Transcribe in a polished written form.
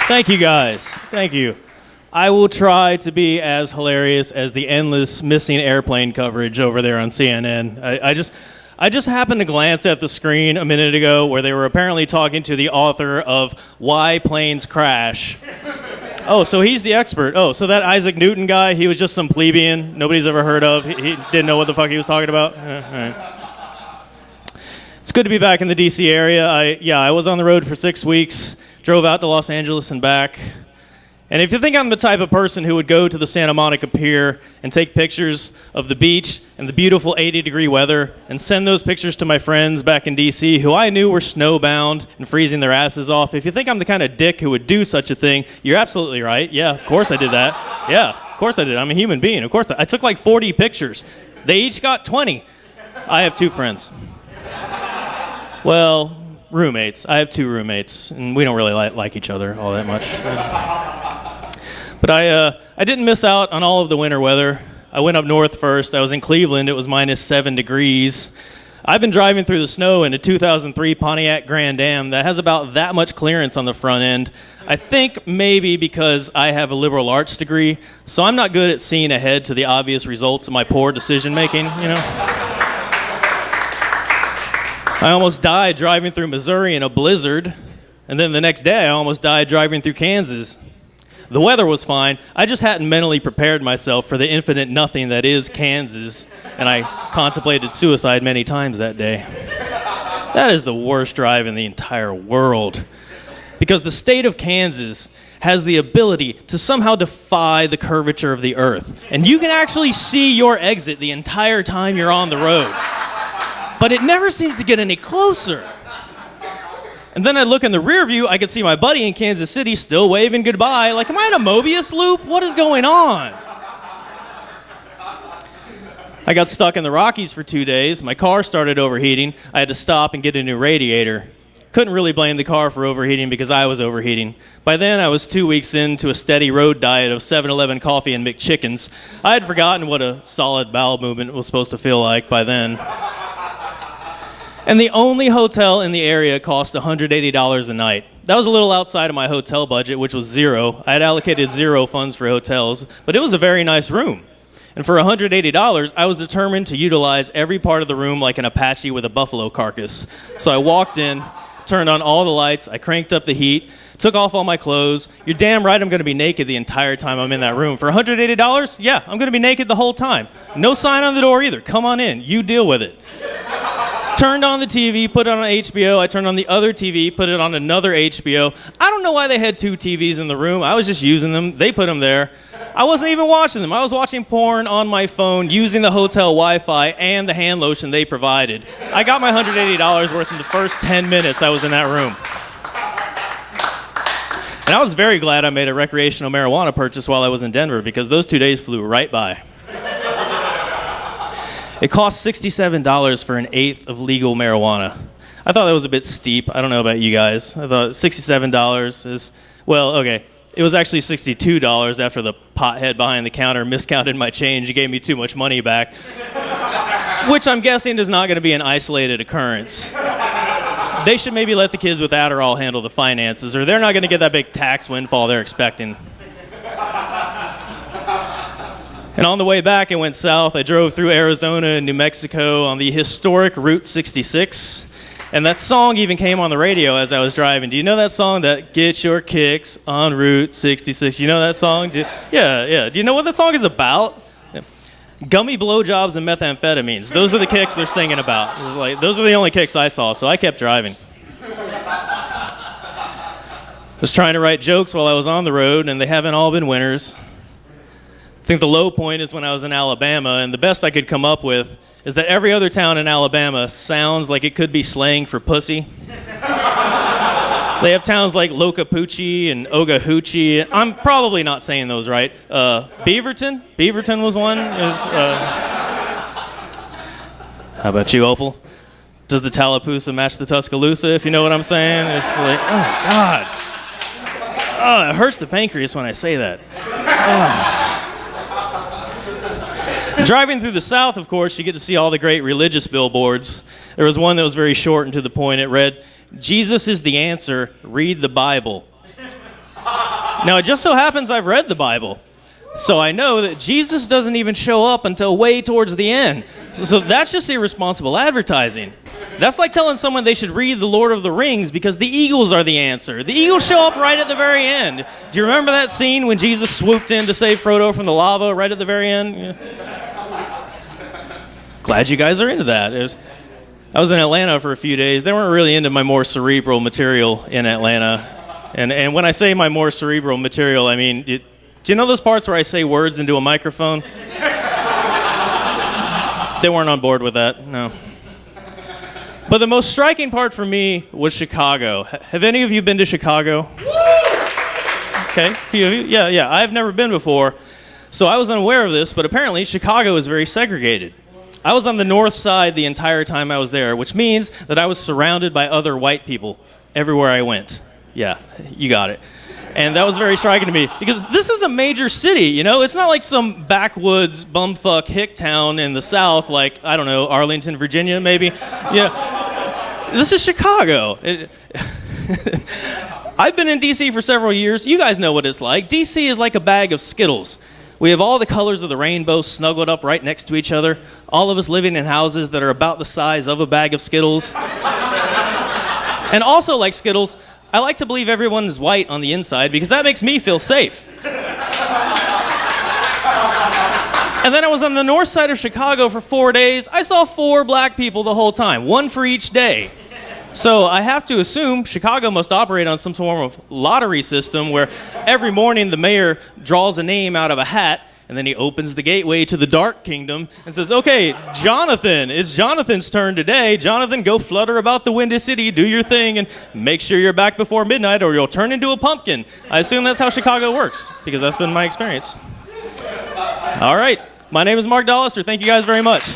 Thank you, guys. Thank you. I will try to be as hilarious as the endless missing airplane coverage over there on CNN. I just happened to glance at the screen a minute ago where they were apparently talking to the author of Why Planes Crash. Oh, so he's the expert. Oh, so that Isaac Newton guy, he was just some plebeian nobody's ever heard of. He didn't know what the fuck he was talking about. All right. It's good to be back in the D.C. area. I was on the road for 6 weeks, drove out to Los Angeles and back. And if you think I'm the type of person who would go to the Santa Monica Pier and take pictures of the beach and the beautiful 80-degree weather and send those pictures to my friends back in D.C. who I knew were snowbound and freezing their asses off, if you think I'm the kind of dick who would do such a thing, you're absolutely right. Yeah, of course I did that. Yeah, of course I did. I'm a human being. Of course I took like 40 pictures. They each got 20. I have 2 friends. Well, roommates. I have 2 roommates, and we don't really like each other all that much. But I didn't miss out on all of the winter weather. I went up north first. I was in Cleveland. It was minus 7 degrees. I've been driving through the snow in a 2003 Pontiac Grand Am that has about that much clearance on the front end. I think maybe because I have a liberal arts degree, so I'm not good at seeing ahead to the obvious results of my poor decision making, you know? I almost died driving through Missouri in a blizzard, and then the next day I almost died driving through Kansas. The weather was fine. I just hadn't mentally prepared myself for the infinite nothing that is Kansas, and I contemplated suicide many times that day. That is the worst drive in the entire world, because the state of Kansas has the ability to somehow defy the curvature of the earth, and you can actually see your exit the entire time you're on the road. But it never seems to get any closer. And then I look in the rear view, I could see my buddy in Kansas City still waving goodbye. Like, am I in a Mobius loop? What is going on? I got stuck in the Rockies for 2 days. My car started overheating. I had to stop and get a new radiator. Couldn't really blame the car for overheating because I was overheating. By then, I was 2 weeks into a steady road diet of 7-Eleven coffee and McChickens. I had forgotten what a solid bowel movement was supposed to feel like by then. And the only hotel in the area cost $180 a night. That was a little outside of my hotel budget, which was zero. I had allocated 0 funds for hotels, but it was a very nice room. And for $180, I was determined to utilize every part of the room like an Apache with a buffalo carcass. So I walked in, turned on all the lights, I cranked up the heat, took off all my clothes. You're damn right I'm going to be naked the entire time I'm in that room. For $180? Yeah, I'm going to be naked the whole time. No sign on the door either. Come on in. You deal with it. Turned on the TV, put it on HBO. I turned on the other TV, put it on another HBO. I don't know why they had 2 TVs in the room. I was just using them. They put them there. I wasn't even watching them. I was watching porn on my phone using the hotel Wi-Fi and the hand lotion they provided. I got my $180 worth in the first 10 minutes I was in that room. And I was very glad I made a recreational marijuana purchase while I was in Denver because those 2 days flew right by. It cost $67 for an eighth of legal marijuana. I thought that was a bit steep. I don't know about you guys. I thought $67 is, well, okay. It was actually $62 after the pothead behind the counter miscounted my change. He gave me too much money back, which I'm guessing is not going to be an isolated occurrence. They should maybe let the kids with Adderall handle the finances, or they're not going to get that big tax windfall they're expecting. And on the way back, I went south. I drove through Arizona and New Mexico on the historic Route 66. And that song even came on the radio as I was driving. Do you know that song, that Get Your Kicks on Route 66? You know that song? Yeah. Do you know what that song is about? Yeah. Gummy blowjobs and methamphetamines. Those are the kicks they're singing about. It was like, those are the only kicks I saw, so I kept driving. I was trying to write jokes while I was on the road, and they haven't all been winners. I think the low point is when I was in Alabama, and the best I could come up with is that every other town in Alabama sounds like it could be slang for pussy. They have towns like Locapucci and Ogahoochee. I'm probably not saying those right. Beaverton? Beaverton was one. How about you, Opal? Does the Tallapoosa match the Tuscaloosa, if you know what I'm saying? It's like, oh, God. Oh, it hurts the pancreas when I say that. Oh. Driving through the South, of course, you get to see all the great religious billboards. There was one that was very short and to the point. It read, "Jesus is the answer, read the Bible." Now, it just so happens I've read the Bible, so I know that Jesus doesn't even show up until way towards the end. So that's just irresponsible advertising. That's like telling someone they should read The Lord of the Rings because the eagles are the answer. The eagles show up right at the very end. Do you remember that scene when Jesus swooped in to save Frodo from the lava right at the very end? Yeah. Glad you guys are into that. I was in Atlanta for a few days. They weren't really into my more cerebral material in Atlanta. And when I say my more cerebral material, I mean, do you know those parts where I say words into a microphone? They weren't on board with that, no. But the most striking part for me was Chicago. Have any of you been to Chicago? Okay, a few of you? Yeah, I've never been before. So I was unaware of this, but apparently Chicago is very segregated. I was on the north side the entire time I was there, which means that I was surrounded by other white people everywhere I went. Yeah, you got it. And that was very striking to me because this is a major city, you know? It's not like some backwoods bumfuck hick town in the south like, I don't know, Arlington, Virginia, maybe. Yeah. This is Chicago. I've been in D.C. for several years. You guys know what it's like. D.C. is like a bag of Skittles. We have all the colors of the rainbow snuggled up right next to each other, all of us living in houses that are about the size of a bag of Skittles. And also, like Skittles, I like to believe everyone is white on the inside because that makes me feel safe. And then I was on the north side of Chicago for 4 days. I saw 4 black people the whole time, one for each day. So I have to assume Chicago must operate on some form of lottery system where every morning the mayor draws a name out of a hat and then he opens the gateway to the dark kingdom and says, okay, Jonathan, it's Jonathan's turn today. Jonathan, go flutter about the Windy City, do your thing, and make sure you're back before midnight or you'll turn into a pumpkin. I assume that's how Chicago works because that's been my experience. All right. My name is Mark Dolister. Thank you guys very much.